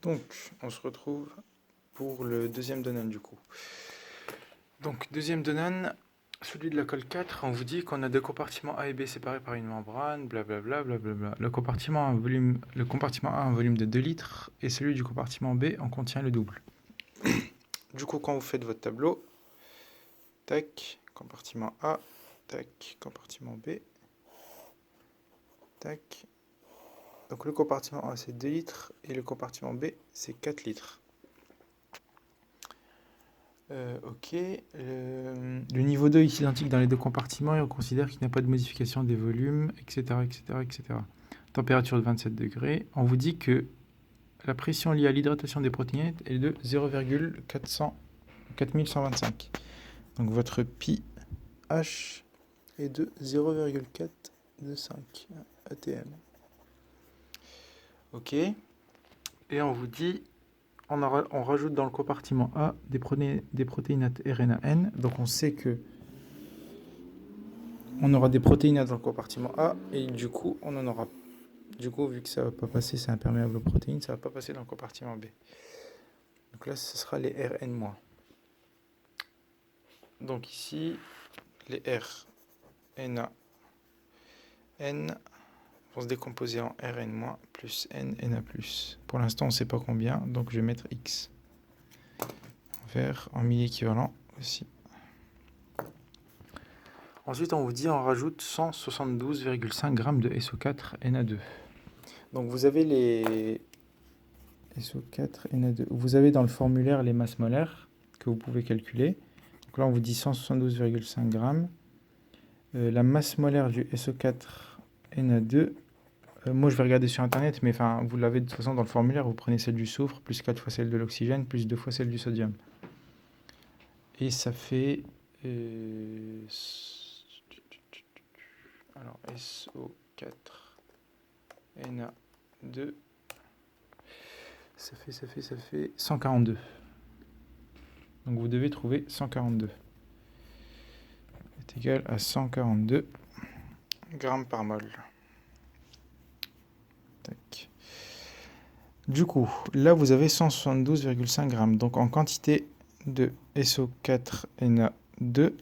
Donc, on se retrouve pour le deuxième Donan du coup. Donc, deuxième Donan, celui de la colle 4, on vous dit qu'on a deux compartiments A et B séparés par une membrane, blablabla, blablabla. Le compartiment A a un volume de 2 litres et celui du compartiment B en contient le double. Du coup, quand vous faites votre tableau, tac, compartiment A, tac, compartiment B, tac. Donc le compartiment A c'est 2 litres et le compartiment B c'est 4 litres. Ok. Le niveau d'eau est identique dans les deux compartiments et on considère qu'il n'y a pas de modification des volumes, etc., etc., etc. Température de 27 degrés. On vous dit que la pression liée à l'hydratation des protéines est de 0,4125. Donc votre pi H est de 0,425 atm. Ok. Et on vous dit, on rajoute dans le compartiment A des protéinates RNAN. Donc on sait que on aura des protéinates dans le compartiment A et du coup on en aura. Du coup, vu que ça va pas passer, c'est imperméable aux protéines, ça va pas passer dans le compartiment B. Donc là, ce sera les Rn-. Donc ici, les R, Na, N vont se décomposer en Rn- plus N, Na+. Pour l'instant, on ne sait pas combien, donc je vais mettre X. En milli-équivalent aussi. Ensuite, on vous dit on rajoute 172,5 g de SO4 Na2. Donc vous avez les SO4 Na2. Vous avez dans le formulaire les masses molaires que vous pouvez calculer. Donc là, on vous dit 172,5 g. La masse molaire du SO4 Na2, moi je vais regarder sur internet, mais vous l'avez de toute façon dans le formulaire. Vous prenez celle du soufre, plus 4 fois celle de l'oxygène, plus 2 fois celle du sodium. Et ça fait. Alors, SO4 Na2. Ça fait 142. Donc vous devez trouver 142. Est égal à 142 grammes par mol. Tac. Du coup, là vous avez 172,5 grammes. Donc en quantité de SO4Na2,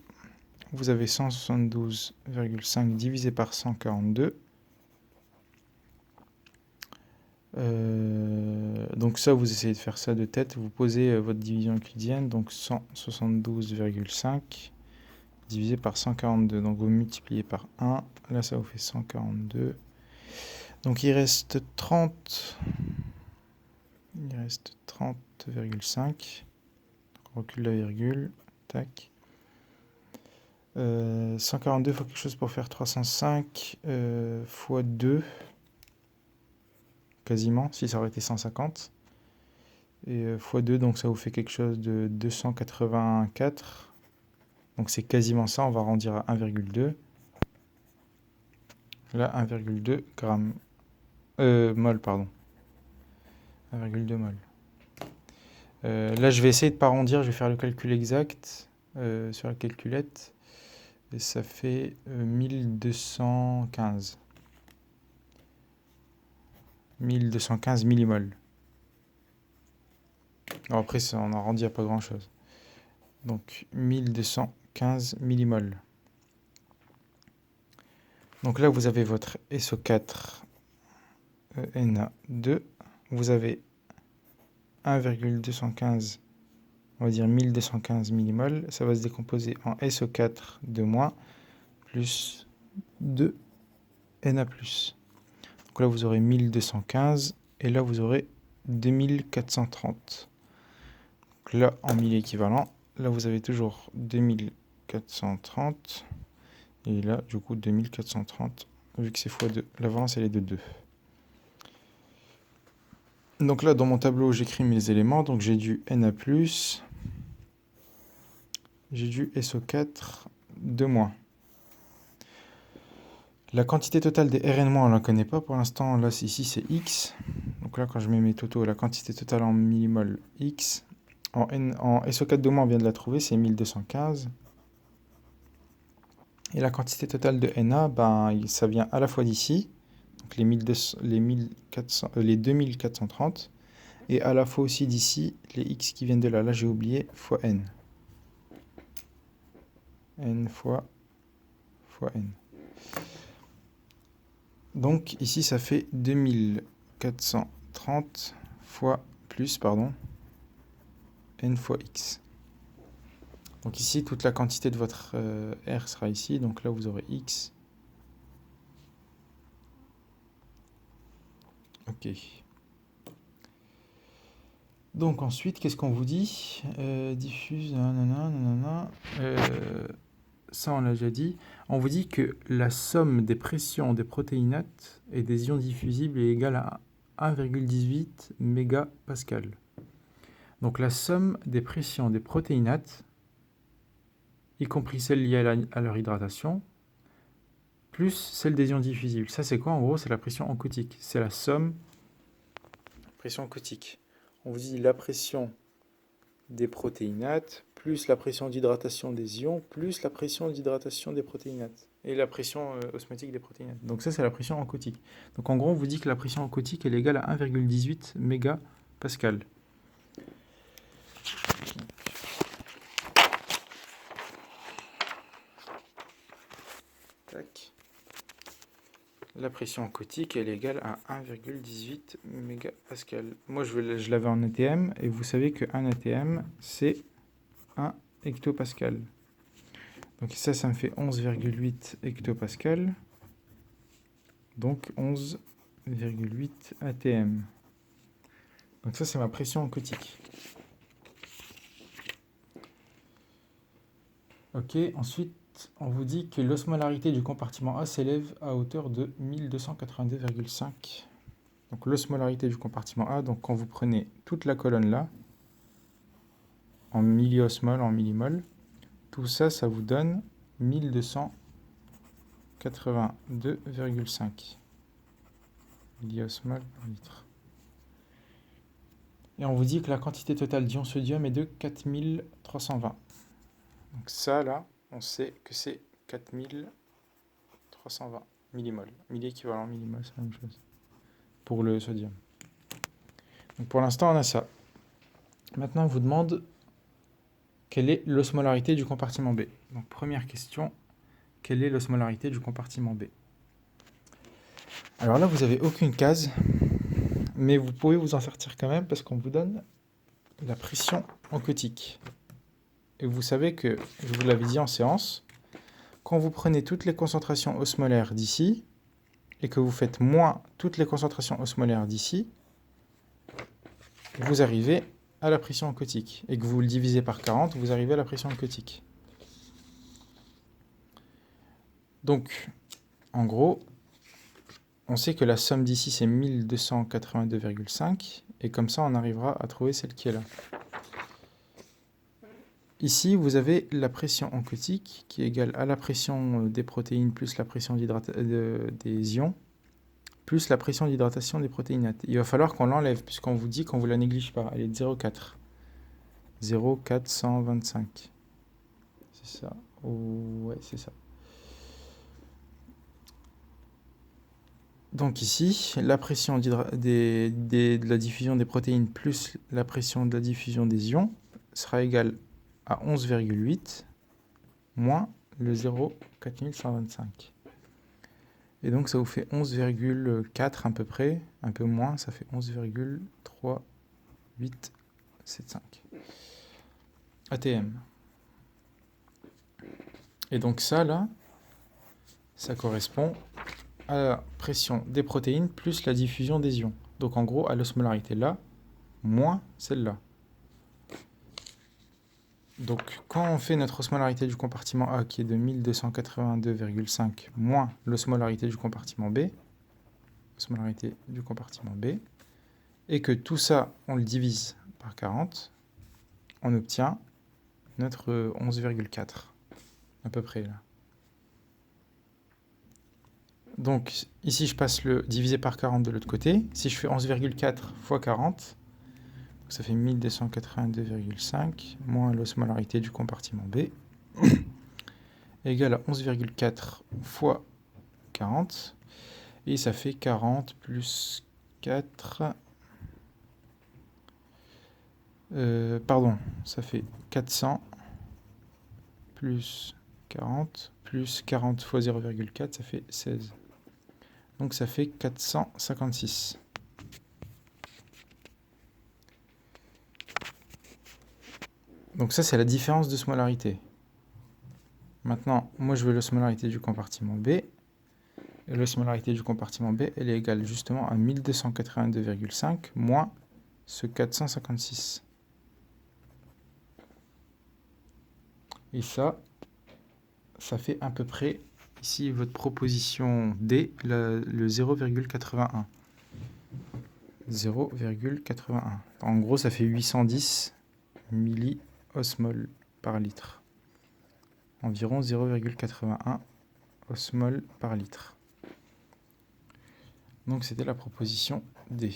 vous avez 172,5 divisé par 142. Donc ça, vous essayez de faire ça de tête. Vous posez votre division euclidienne. Donc 172,5 divisé par 142. Donc vous multipliez par 1. Là, ça vous fait 142. Donc il reste 30. Il reste 30,5. On recule la virgule. Tac. 142, il faut quelque chose pour faire 305 fois 2. Quasiment, si ça aurait été 150. Et fois 2, donc ça vous fait quelque chose de 284. Donc c'est quasiment ça, on va arrondir à 1,2. Là, 1,2 grammes. Mol, pardon. 1,2 mol. Là, je vais essayer de ne pas arrondir, je vais faire le calcul exact sur la calculette. Et ça fait 1215. 1215 millimoles. Alors après, ça, on arrondit à pas grand chose. Donc 1215 millimoles. Donc là, vous avez votre SO4 Na2. Vous avez 1,215, on va dire 1215 millimoles. Ça va se décomposer en SO4 de moins plus 2 Na+. Donc là, vous aurez 1215 et là, vous aurez 2430. Donc là, en milli-équivalent, là, vous avez toujours 2430 et là, du coup, 2430, vu que c'est x2. La valence, elle est de 2. Donc là, dans mon tableau, j'écris mes éléments. Donc j'ai du Na+, j'ai du SO4 de moins. La quantité totale des Rn-, on ne la connaît pas pour l'instant. Là, ici, c'est X. Donc là, quand je mets mes totaux, la quantité totale en millimol, X. En SO4 de moins, on vient de la trouver, c'est 1215. Et la quantité totale de Na, ça vient à la fois d'ici, donc les 2430, Et à la fois aussi d'ici, les x qui viennent de là. Là, j'ai oublié, fois n. N fois n. Donc ici, ça fait 2430 fois plus, pardon, n fois x. Donc ici, toute la quantité de votre R sera ici. Donc là, vous aurez x. Ok. Donc ensuite, qu'est-ce qu'on vous dit? Diffuse, nanana, nanana. Ça, on l'a déjà dit. On vous dit que la somme des pressions des protéinates et des ions diffusibles est égale à 1,18 mégapascal. Donc la somme des pressions des protéinates, y compris celles liées à leur hydratation, plus celle des ions diffusibles. Ça, c'est quoi? En gros, c'est la pression oncotique. C'est la somme pression oncotique. On vous dit la pression des protéinates, plus la pression d'hydratation des ions, plus la pression d'hydratation des protéinates, et la pression osmotique des protéinates. Donc ça, c'est la pression oncotique. Donc en gros, on vous dit que la pression oncotique est égale à 1,18 mégapascal. Tac. La pression oncotique est égale à 1,18 mégapascal. Moi, je l'avais en ATM, et vous savez que 1 ATM, c'est 1 hectopascal. Donc ça me fait 11,8 hectopascal. Donc 11,8 ATM. Donc ça, c'est ma pression oncotique. Ok, ensuite, on vous dit que l'osmolarité du compartiment A s'élève à hauteur de 1282,5. Donc l'osmolarité du compartiment A, donc quand vous prenez toute la colonne là, en milliosmol, en millimol, tout ça, ça vous donne 1282,5 milliosmol par litre. Et on vous dit que la quantité totale d'ion sodium est de 4320. Donc ça, là, on sait que c'est 4320 millimoles. Milli-équivalent millimol, c'est la même chose. Pour le sodium. Donc pour l'instant, on a ça. Maintenant, on vous demande quelle est l'osmolarité du compartiment B. Donc première question, quelle est l'osmolarité du compartiment B? Alors là, vous n'avez aucune case, mais vous pouvez vous en sortir quand même parce qu'on vous donne la pression oncotique. Et vous savez que, je vous l'avais dit en séance, quand vous prenez toutes les concentrations osmolaires d'ici, et que vous faites moins toutes les concentrations osmolaires d'ici, vous arrivez à la pression oncotique. Et que vous le divisez par 40, vous arrivez à la pression oncotique. Donc, en gros, on sait que la somme d'ici, c'est 1282,5. Et comme ça, on arrivera à trouver celle qui est là. Ici, vous avez la pression oncotique qui est égale à la pression des protéines plus la pression des ions plus la pression d'hydratation des protéinates. Il va falloir qu'on l'enlève puisqu'on vous dit qu'on ne vous la néglige pas. Elle est de 0,4. 0,425. C'est ça. Ouais, c'est ça. Donc ici, la pression de la diffusion des protéines plus la pression de la diffusion des ions sera égale à 11,8 moins le 0,4125. Et donc ça vous fait 11,4 à peu près, un peu moins, ça fait 11,3875 ATM. Et donc ça là, ça correspond à la pression des protéines plus la diffusion des ions. Donc en gros à l'osmolarité là, moins celle-là. Donc, quand on fait notre osmolarité du compartiment A qui est de 1282,5 moins l'osmolarité du compartiment B, et que tout ça, on le divise par 40, on obtient notre 11,4, à peu près là. Donc, ici, je passe le divisé par 40 de l'autre côté. Si je fais 11,4 fois 40, ça fait 1282,5 moins l'osmolarité du compartiment B égale à 11,4 fois 40 et ça fait 40 plus 4 Pardon, ça fait 400 plus 40 plus 40 fois 0,4, ça fait 16. Donc ça fait 456. Donc ça, c'est la différence de osmolarité. Maintenant, moi, je veux l'osmolarité du compartiment B. Et l'osmolarité du compartiment B, elle est égale justement à 1282,5 moins ce 456. Et ça fait à peu près, ici, votre proposition D, le 0,81. 0,81. En gros, ça fait 810 milliosmoles par litre. Environ 0,81 osmoles par litre. Donc c'était la proposition D.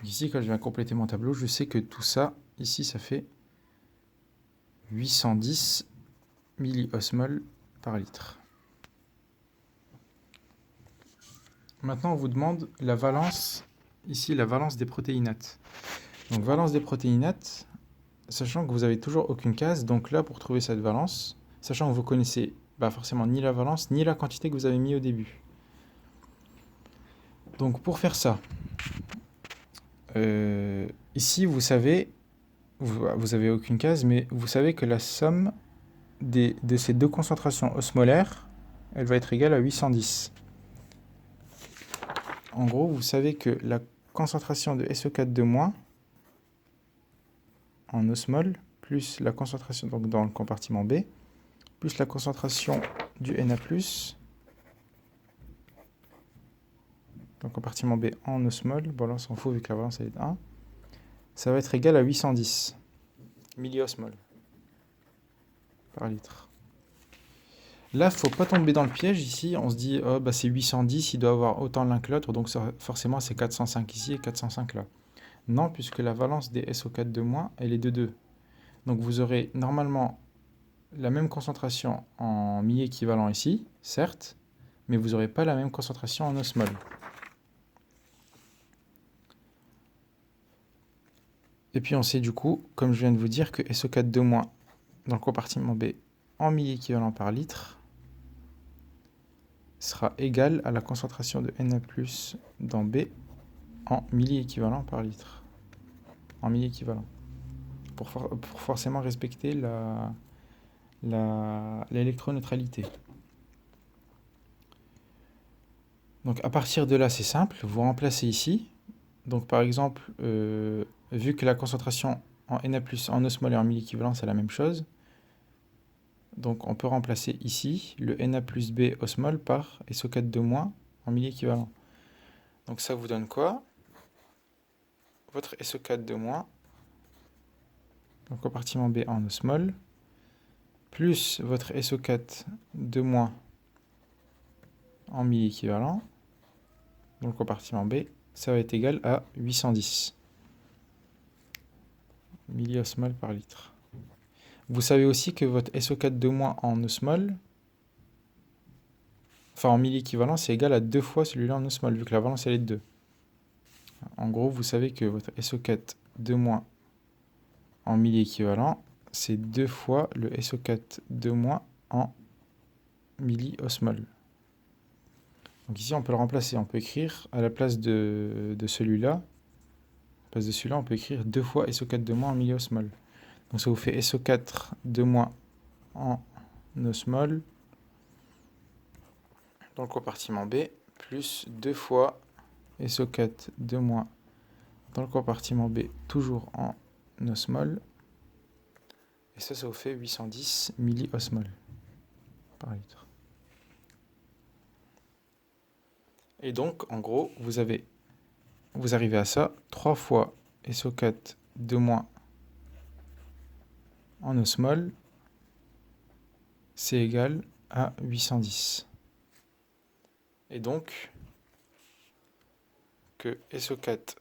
Ici, quand je viens compléter mon tableau, je sais que tout ça, ici, ça fait 810 milliosmoles par litre. Maintenant, on vous demande la valence, ici, la valence des protéinates. Donc, valence des protéinates, sachant que vous n'avez toujours aucune case, donc là, pour trouver cette valence, sachant que vous connaissez forcément ni la valence, ni la quantité que vous avez mis au début. Donc, pour faire ça, ici, vous savez, vous n'avez aucune case, mais vous savez que la somme de ces deux concentrations osmolaires, elle va être égale à 810. En gros, vous savez que la concentration de SO4 en osmol, plus la concentration donc dans le compartiment B, plus la concentration du Na+, dans le compartiment B en osmol, bon là on s'en fout vu que la valence elle est de 1, ça va être égal à 810 milliosmoles par litre. Là, il ne faut pas tomber dans le piège. Ici, on se dit, oh, c'est 810, il doit avoir autant l'un que l'autre, donc forcément c'est 405 ici et 405 là. Non, puisque la valence des SO4 elle est de 2. Donc vous aurez normalement la même concentration en mi-équivalent ici, certes, mais vous n'aurez pas la même concentration en osmol. Et puis on sait du coup, comme je viens de vous dire, que SO4 dans le compartiment B en mi-équivalent par litre sera égal à la concentration de Na+ dans B en milli-équivalent par litre. En milli-équivalent. Pour forcément respecter l'électroneutralité. Donc à partir de là, c'est simple, vous remplacez ici. Donc par exemple, vu que la concentration en Na+ en osmol et en milli-équivalent, c'est la même chose, donc on peut remplacer ici le Na plus B osmol par SO4 en milli-équivalent. Donc ça vous donne quoi? Votre SO4 donc compartiment B en osmol, plus votre SO4 en milli-équivalent, donc compartiment B, ça va être égal à 810 milliosmoles par litre. Vous savez aussi que votre SO4 en osmol, enfin en milli-équivalent, c'est égal à 2 fois celui-là en osmol, vu que la valence elle est de 2. En gros, vous savez que votre SO4 en milli-équivalent, c'est 2 fois le SO4 en milli-osmol. Donc ici, on peut le remplacer. On peut écrire à la place de celui-là, on peut écrire 2 fois SO4 en milli-osmol. Donc ça vous fait SO4 en osmol dans le compartiment B, plus 2 fois SO4 dans le compartiment B, toujours en osmol. Et ça vous fait 810 milliosmoles par litre. Et donc, en gros, vous arrivez à ça, 3 fois SO4 en osmol, c'est égal à 810. Et donc, que SO4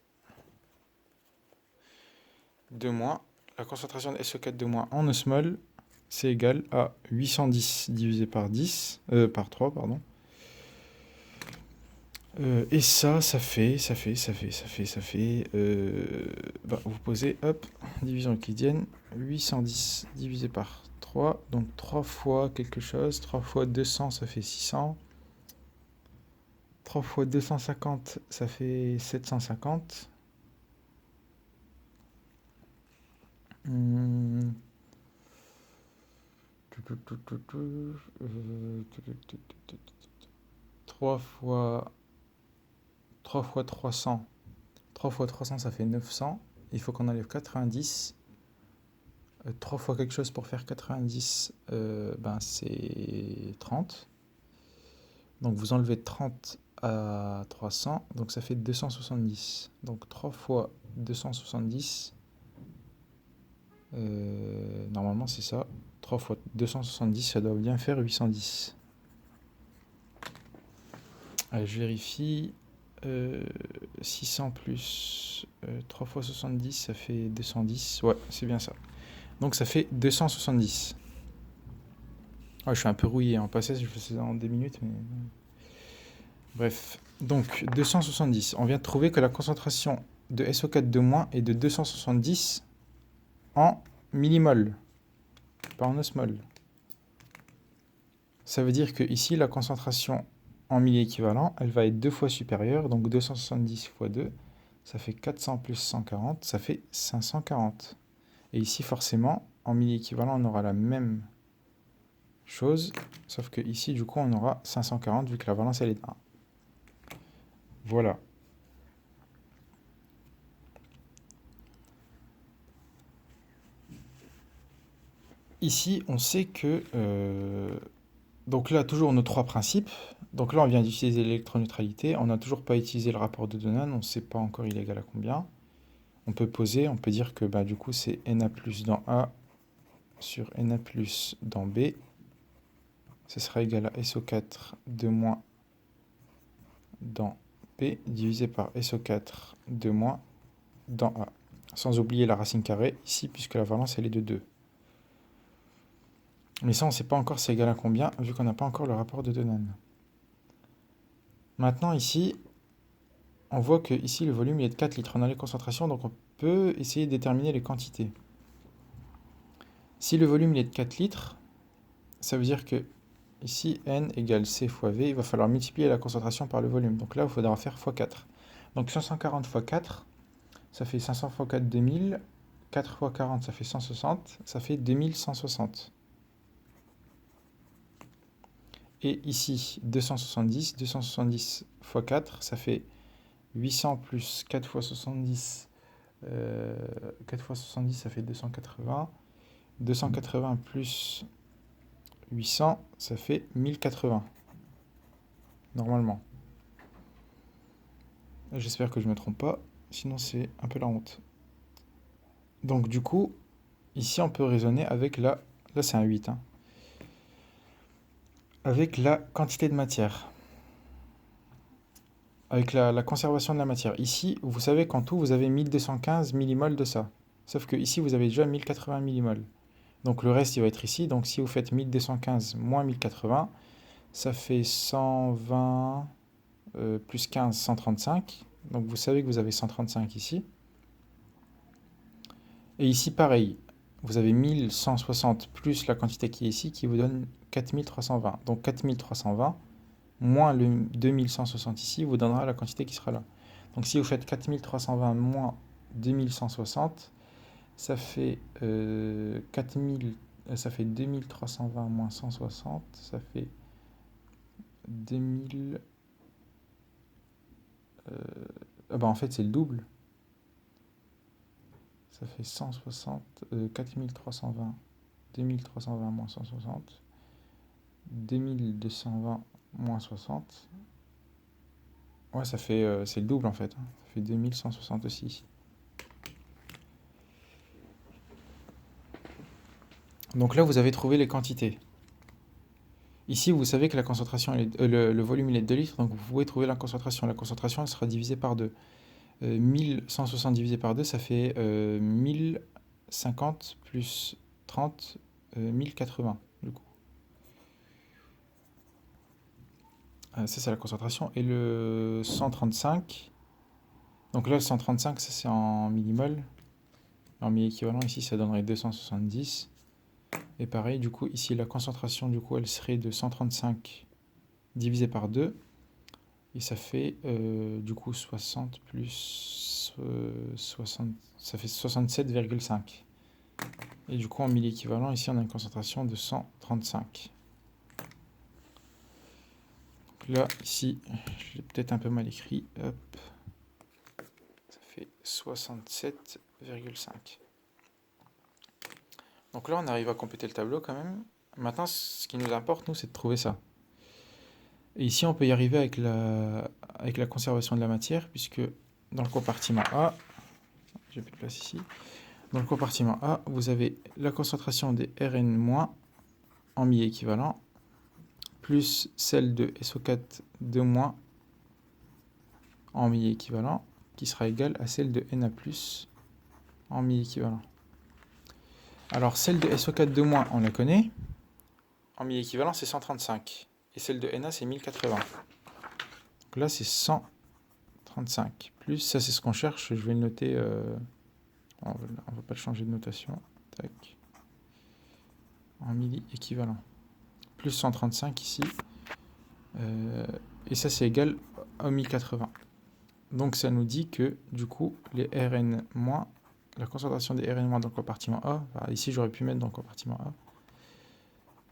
la concentration de SO4 en osmol, c'est égal à 810 divisé par 3, Et ça fait, bah, vous posez, hop, division euclidienne, 810 divisé par 3, donc 3 fois quelque chose, 3 fois 200, ça fait 600, 3 fois 250, ça fait 750. Hmm. 3 fois 3 fois 300. 3 fois 300, ça fait 900. Il faut qu'on enlève 90. 3 fois quelque chose pour faire 90, ben c'est 30. Donc vous enlevez 30 à 300, donc ça fait 270. Donc 3 fois 270, normalement c'est ça. 3 fois 270, ça doit bien faire 810. Allez, je vérifie. 600 plus 3 fois 70, ça fait 210. Ouais, c'est bien ça. Donc ça fait 270. Ah, je suis un peu rouillé en passé, je faisais dans des minutes, mais... Bref, donc 270. On vient de trouver que la concentration de SO4 est de 270 en millimol, pas en osmol. Ça veut dire que ici, la concentration en milliéquivalent, elle va être 2 fois supérieure, donc 270 fois 2, ça fait 400 plus 140, ça fait 540. Et ici, forcément, en milliéquivalent, on aura la même chose, sauf que ici, du coup, on aura 540 vu que la valence, elle est 1. Voilà. Ici, on sait que... donc là, toujours nos trois principes. Donc là, on vient d'utiliser l'électroneutralité. On n'a toujours pas utilisé le rapport de Donan. On ne sait pas encore il est égal à combien. On peut poser, on peut dire que bah, du coup, c'est Na plus dans A sur Na plus dans B. Ce sera égal à SO4 de moins dans B divisé par SO4 de moins dans A. Sans oublier la racine carrée ici, puisque la valence, elle est de 2. Mais ça, on ne sait pas encore c'est égal à combien, vu qu'on n'a pas encore le rapport de Donan. Maintenant, ici, on voit que ici le volume il est de 4 litres. On a les concentrations, donc on peut essayer de déterminer les quantités. Si le volume il est de 4 litres, ça veut dire que ici, N égale C fois V, il va falloir multiplier la concentration par le volume. Donc là, il faudra faire x 4. Donc 540 fois 4, ça fait 500 fois 4, 2000. 4 fois 40, ça fait 160. Ça fait 2160. Et ici, 270. 270 fois 4, ça fait 800 plus 4 fois 70. 4 fois 70, ça fait 280. 280 plus 800, ça fait 1080. Normalement. J'espère que je ne me trompe pas. Sinon, c'est un peu la honte. Donc, du coup, ici, on peut raisonner avec la... Là, c'est un 8. Hein, avec la quantité de matière. Avec la conservation de la matière. Ici, vous savez qu'en tout, vous avez 1215 millimoles de ça. Sauf que ici, vous avez déjà 1080 millimoles. Donc, le reste, il va être ici. Donc, si vous faites 1215 moins 1080, ça fait 120 plus 15, 135. Donc, vous savez que vous avez 135 ici. Et ici, pareil, vous avez 1160 plus la quantité qui est ici, qui vous donne 4320. Donc 4320 moins le 2160 ici vous donnera la quantité qui sera là. Donc si vous faites 4320 moins 2160, ça fait 4000, ça fait 2320 moins 160, ça fait 2000... bah en fait c'est le double. Ça fait 160, 4320, 2320 moins 160, 2220 moins 60. Ouais, ça fait, c'est le double en fait. Ça fait 2160 aussi. Donc là, vous avez trouvé les quantités. Ici, vous savez que la concentration, le volume, il est de 2 litres, donc vous pouvez trouver la concentration. La concentration, elle sera divisée par 2. 1160 divisé par 2, ça fait 1050 plus 30, 1080 du coup. Ça, c'est la concentration. Et le 135. Donc là, le 135, ça, c'est en millimol. En milli-équivalent, ici, ça donnerait 270. Et pareil, du coup, ici, la concentration, du coup, elle serait de 135 divisé par 2. Et ça fait, du coup, 60 plus 60, ça fait 67,5. Et du coup, en milli-équivalent, ici, on a une concentration de 135. Donc là, ici, je l'ai peut-être un peu mal écrit. Hop. Ça fait 67,5. Donc là, on arrive à compléter le tableau quand même. Maintenant, ce qui nous importe, nous, c'est de trouver ça. Et ici, on peut y arriver avec la conservation de la matière, puisque dans le compartiment A, j'ai plus de place ici, dans le compartiment A, vous avez la concentration des Rn- en mi-équivalent, plus celle de SO4 en mi-équivalent, qui sera égale à celle de Na+, en mi-équivalent. Alors, celle de SO4 on la connaît. En mi-équivalent, c'est 135. Et celle de Na, c'est 1080. Donc là, c'est 135. Plus, ça, c'est ce qu'on cherche. Je vais le noter. On ne va pas le changer de notation. Tac. En milli-équivalent. Plus 135 ici. Et ça, c'est égal à 1080. Donc, ça nous dit que, du coup, les Rn-, la concentration des Rn- dans le compartiment A, ici, j'aurais pu mettre dans le compartiment A.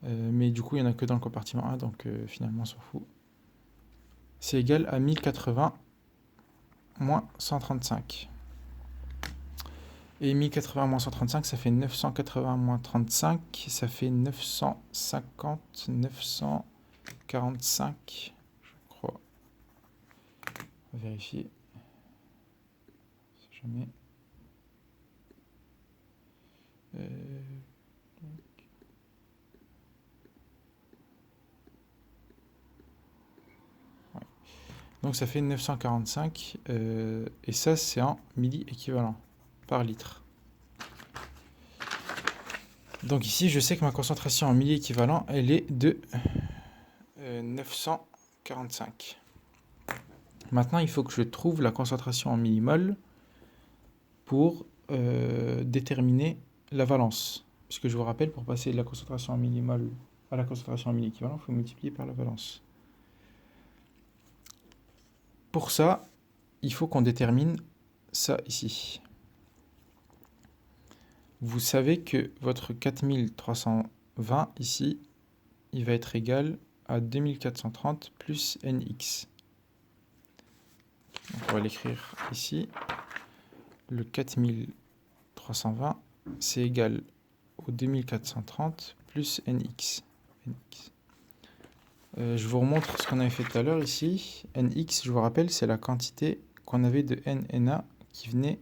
Mais du coup, il n'y en a que dans le compartiment A, donc finalement, on s'en fout. C'est égal à 1080 moins 135. Et 1080 moins 135, ça fait 980 moins 35, ça fait 950, 945, je crois. On va vérifier. Si jamais. Ouais. Donc ça fait 945, et ça c'est en milli-équivalent par litre. Donc ici, je sais que ma concentration en milli-équivalent, elle est de 945. Maintenant, il faut que je trouve la concentration en millimol pour déterminer la valence. Puisque je vous rappelle, pour passer de la concentration en millimol à la concentration en milli-équivalent, il faut multiplier par la valence. Pour ça, il faut qu'on détermine ça ici. Vous savez que votre 4320 ici, il va être égal à 2430 plus Nx. Donc on va l'écrire ici. Le 4320, c'est égal au 2430 plus Nx. Je vous remontre ce qu'on avait fait tout à l'heure ici. Nx, je vous rappelle, c'est la quantité qu'on avait de NNA qui venait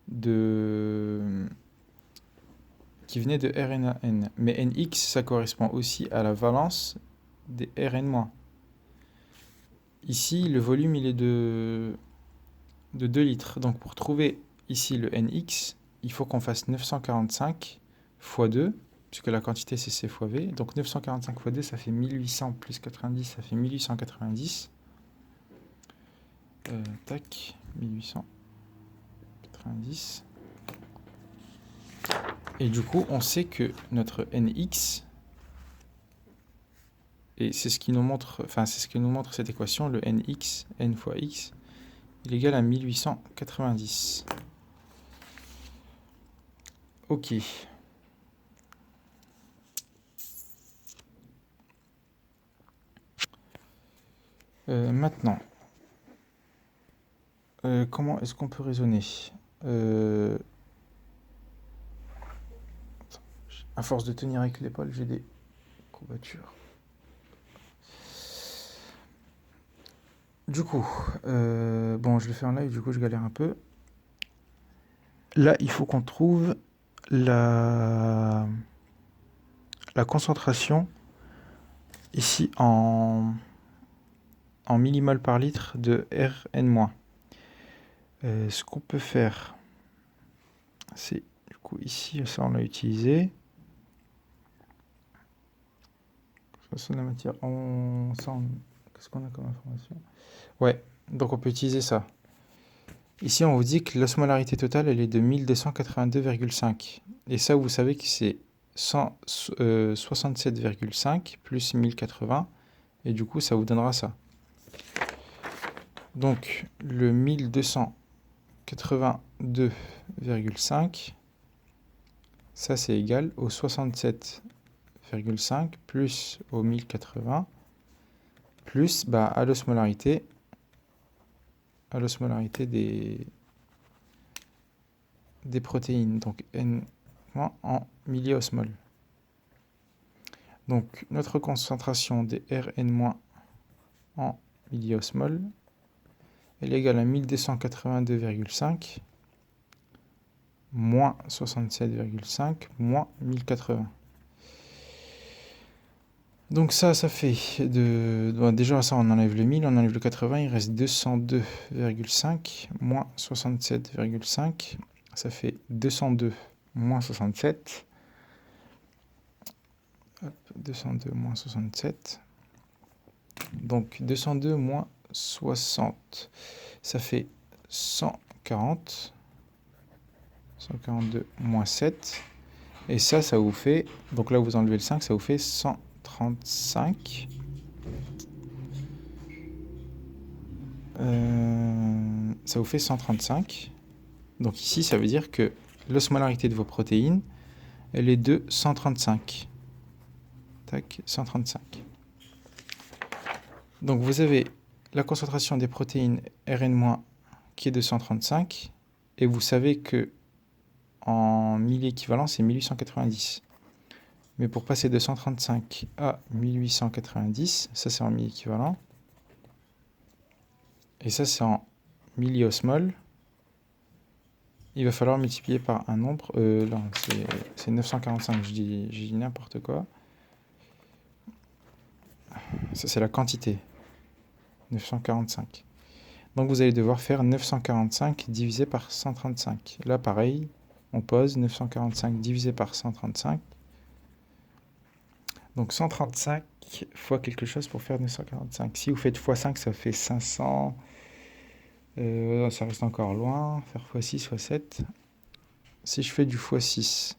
de RNAN. Mais Nx, ça correspond aussi à la valence des Rn-. Ici, le volume, il est de 2 litres. Donc, pour trouver ici le Nx, il faut qu'on fasse 945 fois 2, puisque la quantité, c'est C fois V. Donc, 945 fois 2, ça fait 1800 plus 90, ça fait 1890. Tac, 1890. Et du coup, on sait que notre Nx, et c'est ce qui nous montre, cette équation, le Nx, n fois x, il est égal à 1890. Ok. Maintenant, comment est-ce qu'on peut raisonner? À force de tenir avec l'épaule, j'ai des courbatures. Du coup, bon, je le fais en live, du coup, je galère un peu. Là, il faut qu'on trouve la concentration ici en millimol par litre de Rn-. Ce qu'on peut faire, c'est du coup ici, ça on l'a utilisé. Concentration de la matière en Qu'est-ce qu'on a comme information? Ouais, donc on peut utiliser ça. Ici, on vous dit que l'osmolarité totale, elle est de 1282,5. Et ça, vous savez que c'est 67,5 plus 1080. Et du coup, ça vous donnera ça. Donc, le 1282,5, ça, c'est égal au 67,5 plus au 1080 plus à l'osmolarité des protéines, donc N- en milliosmol. Donc notre concentration des Rn- en milliosmol, elle est égale à 1282,5 moins 67,5 moins 1080. Donc ça fait déjà ça on enlève le 1000, on enlève le 80, il reste 202,5 moins 67,5, ça fait 202 moins 67. Hop, 202 moins 67. Donc 202 moins 60, ça fait 140. 142 moins 7. Et ça vous fait, donc là vous enlevez le 5, ça vous fait 135. Ça vous fait 135. Donc ici, ça veut dire que l'osmolarité de vos protéines, elle est de 135. Tac, 135. Donc vous avez la concentration des protéines Rn- qui est de 135. Et vous savez que en milli-équivalent, c'est 1890. Mais pour passer de 135 à 1890, ça c'est en milli-équivalent. Et ça c'est en milliosmol. Il va falloir multiplier par un nombre. Non, c'est 945, je dis n'importe quoi. Ça c'est la quantité. 945. Donc vous allez devoir faire 945 divisé par 135. Là pareil, on pose 945 divisé par 135. Donc 135 fois quelque chose pour faire 945. Si vous faites x5, ça fait 500. Ça reste encore loin. Faire x6, x7. Si je fais du x6,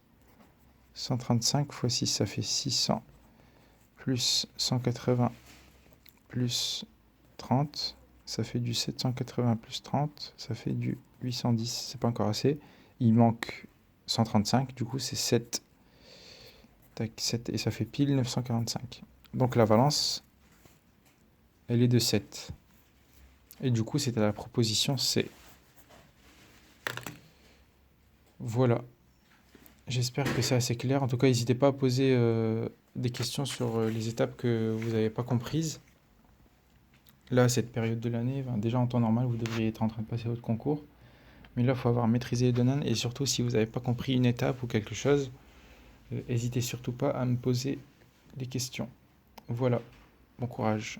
135 x 6, ça fait 600. Plus 180 plus 30, ça fait du 780 plus 30, ça fait du 810. C'est pas encore assez. Il manque 135, du coup c'est 7. Tac, 7, et ça fait pile 945. Donc la valence, elle est de 7. Et du coup, c'est à la proposition C. Voilà. J'espère que c'est assez clair. En tout cas, n'hésitez pas à poser des questions sur les étapes que vous n'avez pas comprises. Là, cette période de l'année, déjà en temps normal, vous devriez être en train de passer votre concours. Mais là, il faut avoir maîtrisé les données. Et surtout, si vous n'avez pas compris une étape ou quelque chose, n'hésitez surtout pas à me poser des questions. Voilà. Bon courage.